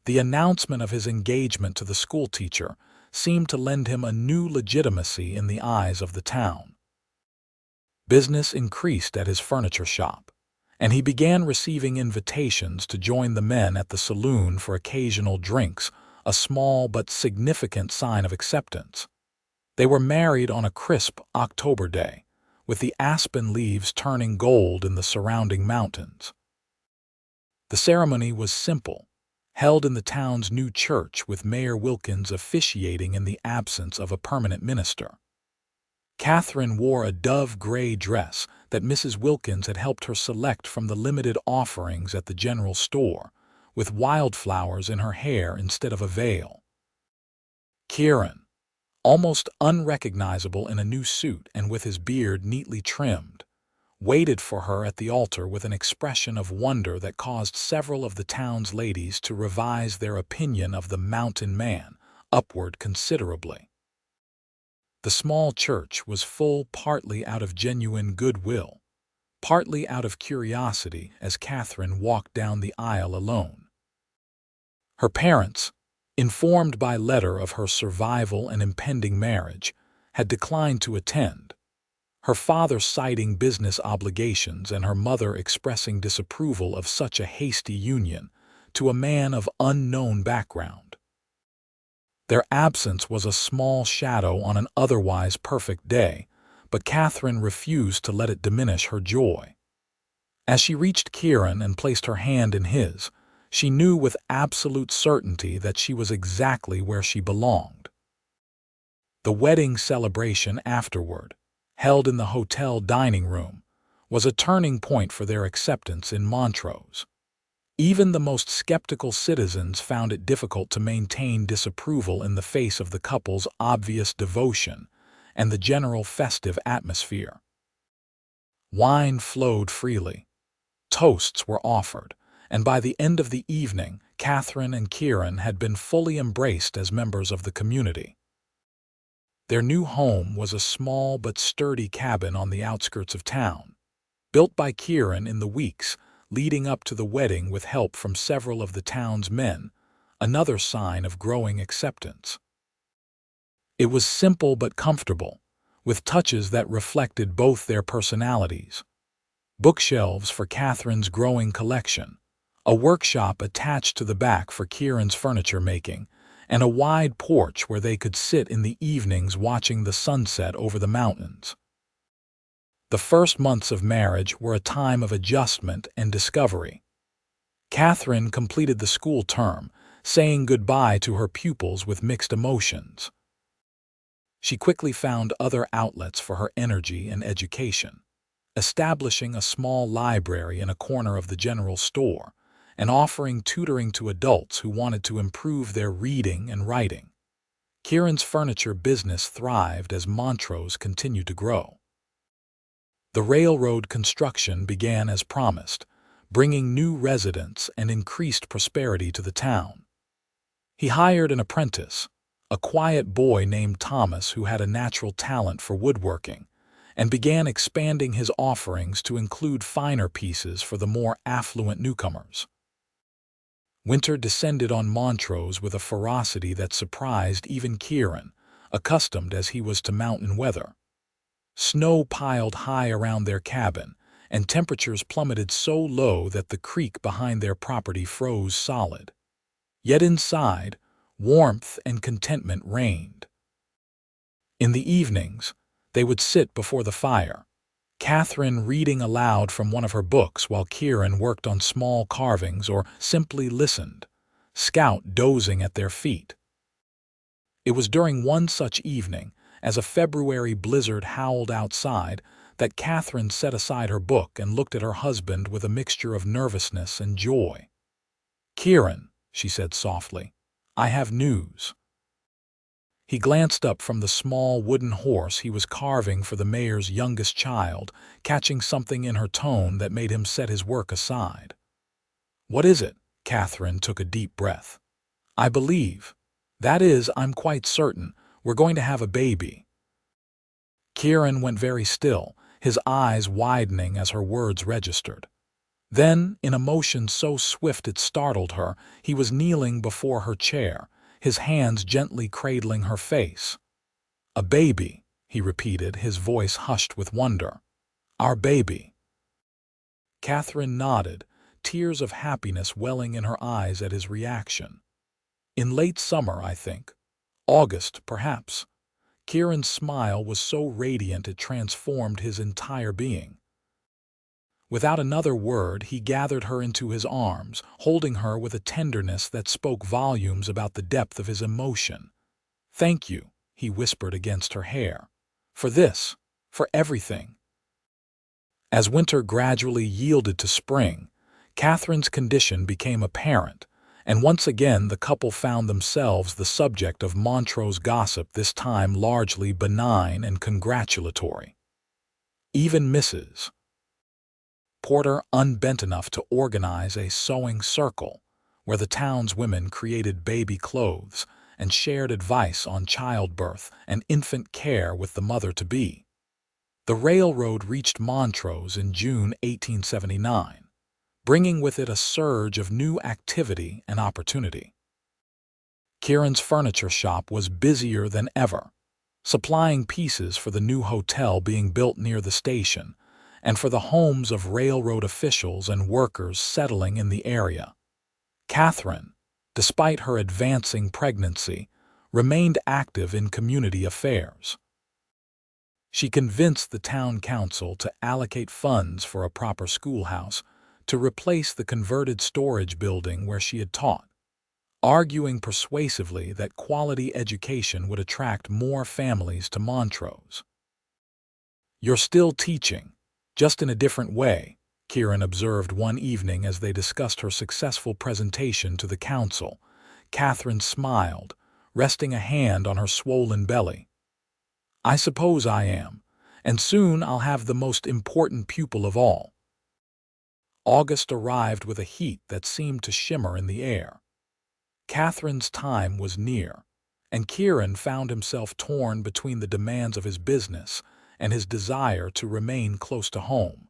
Speaker 1: the announcement of his engagement to the schoolteacher seemed to lend him a new legitimacy in the eyes of the town. Business increased at his furniture shop, and he began receiving invitations to join the men at the saloon for occasional drinks, a small but significant sign of acceptance. They were married on a crisp October day, with the aspen leaves turning gold in the surrounding mountains. The ceremony was simple, held in the town's new church with Mayor Wilkins officiating in the absence of a permanent minister. Katherine wore a dove-gray dress that Mrs. Wilkins had helped her select from the limited offerings at the general store, with wildflowers in her hair instead of a veil. Kieran, almost unrecognizable in a new suit and with his beard neatly trimmed, waited for her at the altar with an expression of wonder that caused several of the town's ladies to revise their opinion of the mountain man upward considerably. The small church was full partly out of genuine goodwill, partly out of curiosity as Katherine walked down the aisle alone. Her parents, informed by letter of her survival and impending marriage, had declined to attend, her father citing business obligations and her mother expressing disapproval of such a hasty union to a man of unknown background. Their absence was a small shadow on an otherwise perfect day, but Katherine refused to let it diminish her joy. As she reached Kieran and placed her hand in his, she knew with absolute certainty that she was exactly where she belonged. The wedding celebration afterward, held in the hotel dining room, was a turning point for their acceptance in Montrose. Even the most skeptical citizens found it difficult to maintain disapproval in the face of the couple's obvious devotion and the general festive atmosphere. Wine flowed freely. Toasts were offered, and by the end of the evening, Katherine and Kieran had been fully embraced as members of the community. Their new home was a small but sturdy cabin on the outskirts of town, built by Kieran in the weeks leading up to the wedding with help from several of the town's men, another sign of growing acceptance. It was simple but comfortable, with touches that reflected both their personalities. Bookshelves for Katherine's growing collection, a workshop attached to the back for Kieran's furniture making, and a wide porch where they could sit in the evenings watching the sunset over the mountains. The first months of marriage were a time of adjustment and discovery. Katherine completed the school term, saying goodbye to her pupils with mixed emotions. She quickly found other outlets for her energy and education, establishing a small library in a corner of the general store and offering tutoring to adults who wanted to improve their reading and writing. Kieran's furniture business thrived as Montrose continued to grow. The railroad construction began as promised, bringing new residents and increased prosperity to the town. He hired an apprentice, a quiet boy named Thomas who had a natural talent for woodworking, and began expanding his offerings to include finer pieces for the more affluent newcomers. Winter descended on Montrose with a ferocity that surprised even Kieran, accustomed as he was to mountain weather. Snow piled high around their cabin, and temperatures plummeted so low that the creek behind their property froze solid. Yet inside, warmth and contentment reigned. In the evenings, they would sit before the fire, Katherine reading aloud from one of her books while Kieran worked on small carvings or simply listened, Scout dozing at their feet. It was during one such evening, as a February blizzard howled outside, that Katherine set aside her book and looked at her husband with a mixture of nervousness and joy. "Kieran," she said softly, "I have news." He glanced up from the small wooden horse he was carving for the mayor's youngest child, catching something in her tone that made him set his work aside. "What is it?" Katherine took a deep breath. "I believe, that is, I'm quite certain, we're going to have a baby." Kieran went very still, his eyes widening as her words registered. Then, in a motion so swift it startled her, he was kneeling before her chair, his hands gently cradling her face. "A baby," he repeated, his voice hushed with wonder. "Our baby." Katherine nodded, tears of happiness welling in her eyes at his reaction. "In late summer, I think. August, perhaps." Kieran's smile was so radiant it transformed his entire being. Without another word, he gathered her into his arms, holding her with a tenderness that spoke volumes about the depth of his emotion. "Thank you," he whispered against her hair. "For this, for everything." As winter gradually yielded to spring, Katherine's condition became apparent, and once again the couple found themselves the subject of Montrose gossip, this time largely benign and congratulatory. Even Mrs. Porter unbent enough to organize a sewing circle, where the town's women created baby clothes and shared advice on childbirth and infant care with the mother-to-be. The railroad reached Montrose in June 1879, bringing with it a surge of new activity and opportunity. Kieran's furniture shop was busier than ever, supplying pieces for the new hotel being built near the station and for the homes of railroad officials and workers settling in the area. Katherine, despite her advancing pregnancy, remained active in community affairs. She convinced the town council to allocate funds for a proper schoolhouse to replace the converted storage building where she had taught, arguing persuasively that quality education would attract more families to Montrose. "You're still teaching, just in a different way," Kieran observed one evening as they discussed her successful presentation to the council. Katherine smiled, resting a hand on her swollen belly. "I suppose I am, and soon I'll have the most important pupil of all." August arrived with a heat that seemed to shimmer in the air. Katherine's time was near, and Kieran found himself torn between the demands of his business and his desire to remain close to home.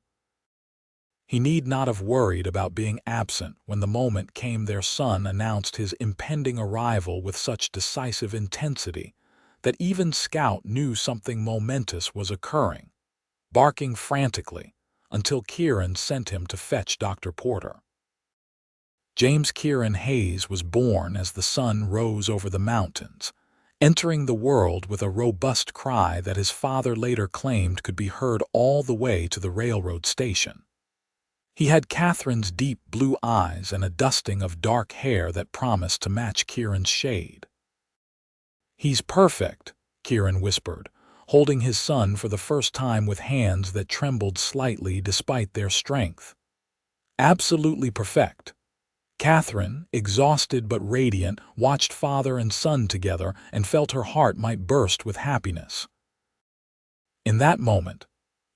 Speaker 1: He need not have worried about being absent when the moment came their son announced his impending arrival with such decisive intensity that even Scout knew something momentous was occurring, barking frantically until Kieran sent him to fetch Dr. Porter. James Kieran Hayes was born as the sun rose over the mountains, entering the world with a robust cry that his father later claimed could be heard all the way to the railroad station. He had Catherine's deep blue eyes and a dusting of dark hair that promised to match Kieran's shade. "He's perfect," Kieran whispered, holding his son for the first time with hands that trembled slightly despite their strength. "Absolutely perfect." Katherine, exhausted but radiant, watched father and son together and felt her heart might burst with happiness. In that moment,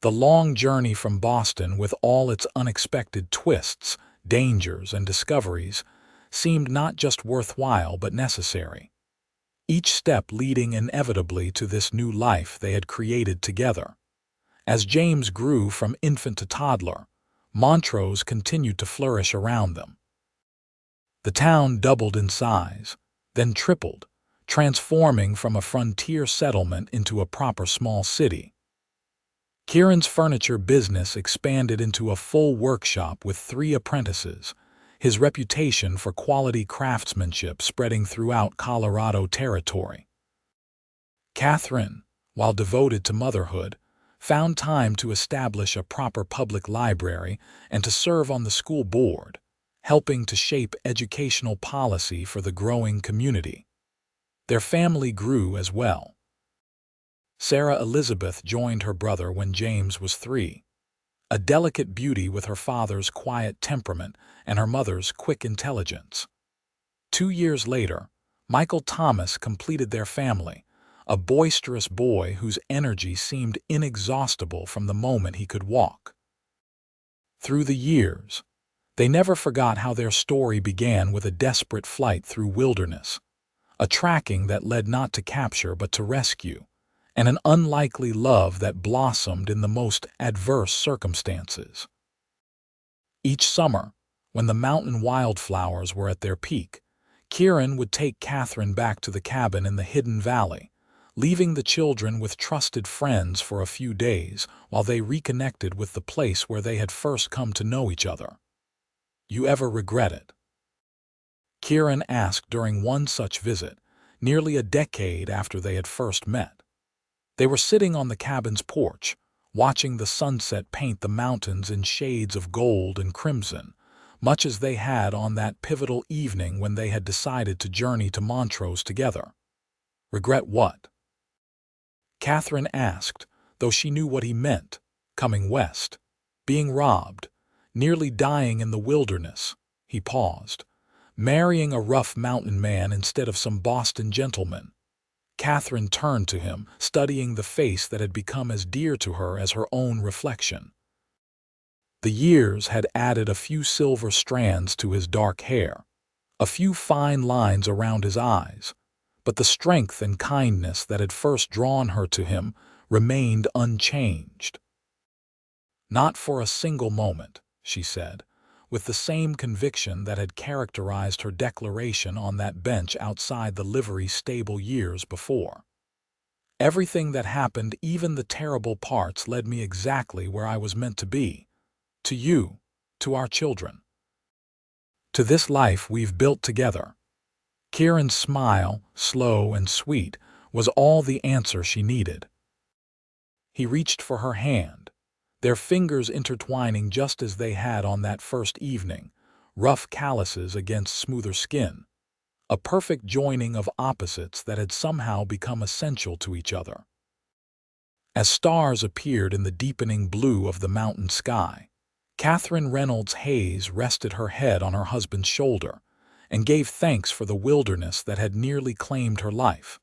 Speaker 1: the long journey from Boston, with all its unexpected twists, dangers, and discoveries, seemed not just worthwhile but necessary. Each step leading inevitably to this new life they had created together. As James grew from infant to toddler, Montrose continued to flourish around them. The town doubled in size, then tripled, transforming from a frontier settlement into a proper small city. Kieran's furniture business expanded into a full workshop with 3 apprentices, his reputation for quality craftsmanship spreading throughout Colorado territory. Katherine, while devoted to motherhood, found time to establish a proper public library and to serve on the school board, helping to shape educational policy for the growing community. Their family grew as well. Sarah Elizabeth joined her brother when James was 3, a delicate beauty with her father's quiet temperament and her mother's quick intelligence. 2 years later, Michael Thomas completed their family, a boisterous boy whose energy seemed inexhaustible from the moment he could walk. Through the years, they never forgot how their story began with a desperate flight through wilderness, a tracking that led not to capture but to rescue, and an unlikely love that blossomed in the most adverse circumstances. Each summer, when the mountain wildflowers were at their peak, Kieran would take Katherine back to the cabin in the hidden valley, leaving the children with trusted friends for a few days while they reconnected with the place where they had first come to know each other. "You ever regret it?" Kieran asked during one such visit, nearly a decade after they had first met. They were sitting on the cabin's porch, watching the sunset paint the mountains in shades of gold and crimson, much as they had on that pivotal evening when they had decided to journey to Montrose together. "Regret what?" Katherine asked, though she knew what he meant: coming west, being robbed, nearly dying in the wilderness. He paused. "Marrying a rough mountain man instead of some Boston gentleman." Katherine turned to him, studying the face that had become as dear to her as her own reflection. The years had added a few silver strands to his dark hair, a few fine lines around his eyes, but the strength and kindness that had first drawn her to him remained unchanged. "Not for a single moment," she said, with the same conviction that had characterized her declaration on that bench outside the livery stable years before. "Everything that happened, even the terrible parts, led me exactly where I was meant to be. To you, to our children, to this life we've built together." Kieran's smile, slow and sweet, was all the answer she needed. He reached for her hand, their fingers intertwining just as they had on that first evening, rough calluses against smoother skin, a perfect joining of opposites that had somehow become essential to each other. As stars appeared in the deepening blue of the mountain sky, Katherine Reynolds Hayes rested her head on her husband's shoulder and gave thanks for the wilderness that had nearly claimed her life,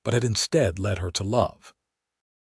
Speaker 1: but had instead led her to love.